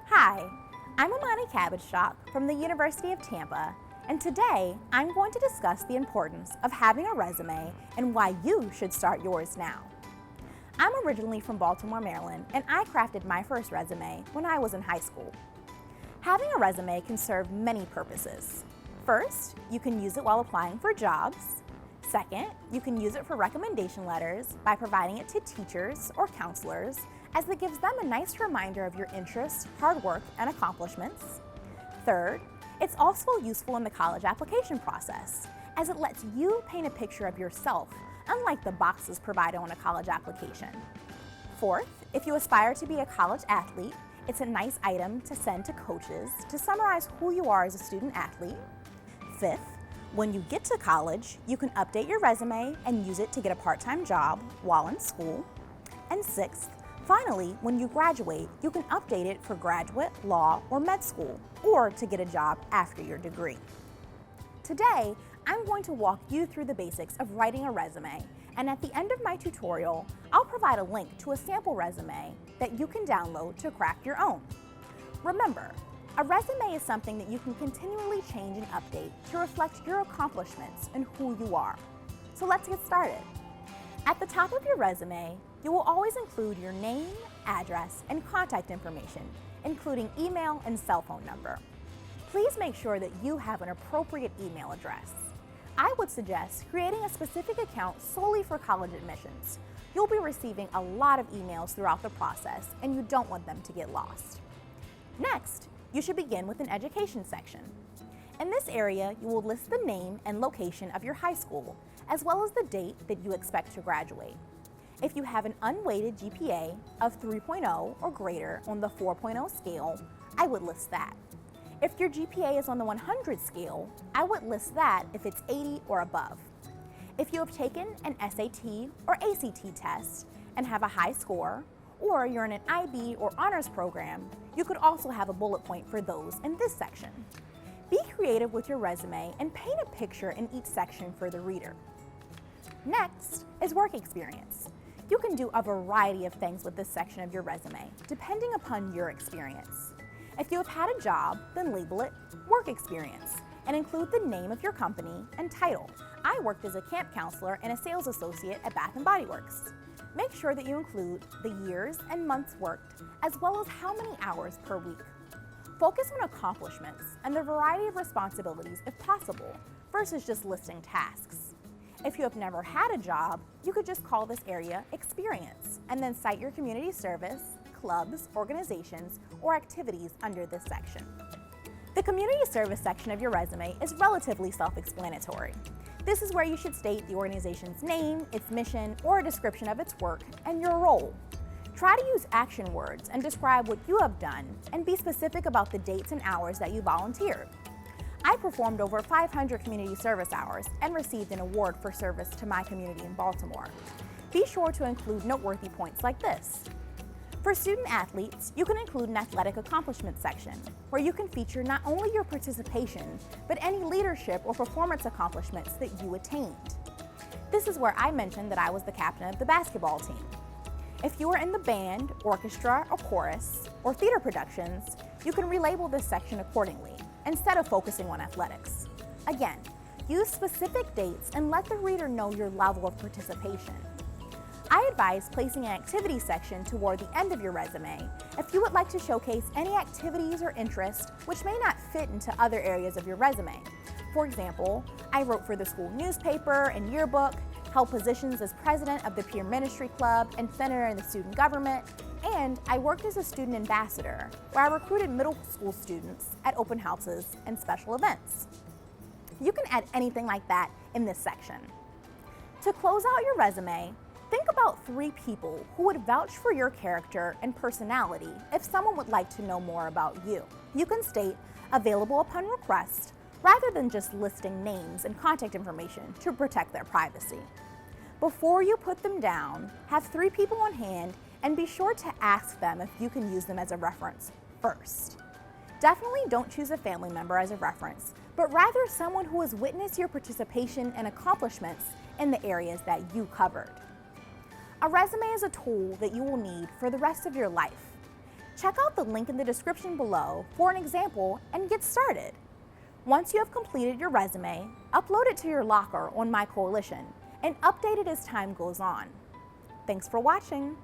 Hi, I'm Amani Cabbage from the University of Tampa, and today I'm going to discuss the importance of having a resume and why you should start yours now. I'm originally from Baltimore, Maryland, and I crafted my first resume when I was in high school. Having a resume can serve many purposes. First, you can use it while applying for jobs. Second, you can use it for recommendation letters by providing it to teachers or counselors, as it gives them a nice reminder of your interests, hard work, and accomplishments. Third, it's also useful in the college application process, as it lets you paint a picture of yourself, unlike the boxes provided on a college application. Fourth, if you aspire to be a college athlete, it's a nice item to send to coaches to summarize who you are as a student athlete. Fifth, when you get to college, you can update your resume and use it to get a part-time job while in school. And sixth, finally, when you graduate, you can update it for graduate, law, or med school, or to get a job after your degree. Today, I'm going to walk you through the basics of writing a resume, and at the end of my tutorial, I'll provide a link to a sample resume that you can download to craft your own. Remember, a resume is something that you can continually change and update to reflect your accomplishments and who you are. So let's get started. At the top of your resume, you will always include your name, address, and contact information, including email and cell phone number. Please make sure that you have an appropriate email address. I would suggest creating a specific account solely for college admissions. You'll be receiving a lot of emails throughout the process, and you don't want them to get lost. Next, you should begin with an education section. In this area, you will list the name and location of your high school, as well as the date that you expect to graduate. If you have an unweighted GPA of 3.0 or greater on the 4.0 scale, I would list that. If your GPA is on the 100 scale, I would list that if it's 80 or above. If you have taken an SAT or ACT test and have a high score, or you're in an IB or honors program, you could also have a bullet point for those in this section. Be creative with your resume and paint a picture in each section for the reader. Next is work experience. You can do a variety of things with this section of your resume, depending upon your experience. If you have had a job, then label it work experience and include the name of your company and title. I worked as a camp counselor and a sales associate at Bath & Body Works. Make sure that you include the years and months worked, as well as how many hours per week. Focus on accomplishments and the variety of responsibilities if possible, versus just listing tasks. If you have never had a job, you could just call this area experience, and then cite your community service, clubs, organizations, or activities under this section. The community service section of your resume is relatively self-explanatory. This is where you should state the organization's name, its mission, or a description of its work, and your role. Try to use action words and describe what you have done, and be specific about the dates and hours that you volunteered. I performed over 500 community service hours and received an award for service to my community in Baltimore. Be sure to include noteworthy points like this. For student athletes, you can include an athletic accomplishments section, where you can feature not only your participation, but any leadership or performance accomplishments that you attained. This is where I mentioned that I was the captain of the basketball team. If you are in the band, orchestra, or chorus, or theater productions, you can relabel this section accordingly, instead of focusing on athletics. Again, use specific dates and let the reader know your level of participation. I advise placing an activity section toward the end of your resume if you would like to showcase any activities or interests which may not fit into other areas of your resume. For example, I wrote for the school newspaper and yearbook, held positions as president of the peer ministry club and senator in the student government, and I worked as a student ambassador, where I recruited middle school students at open houses and special events. You can add anything like that in this section. To close out your resume, think about 3 people who would vouch for your character and personality if someone would like to know more about you. You can state available upon request rather than just listing names and contact information to protect their privacy. Before you put them down, have 3 people on hand and be sure to ask them if you can use them as a reference first. Definitely don't choose a family member as a reference, but rather someone who has witnessed your participation and accomplishments in the areas that you covered. A resume is a tool that you will need for the rest of your life. Check out the link in the description below for an example and get started. Once you have completed your resume, upload it to your locker on My Coalition and update it as time goes on. Thanks for watching.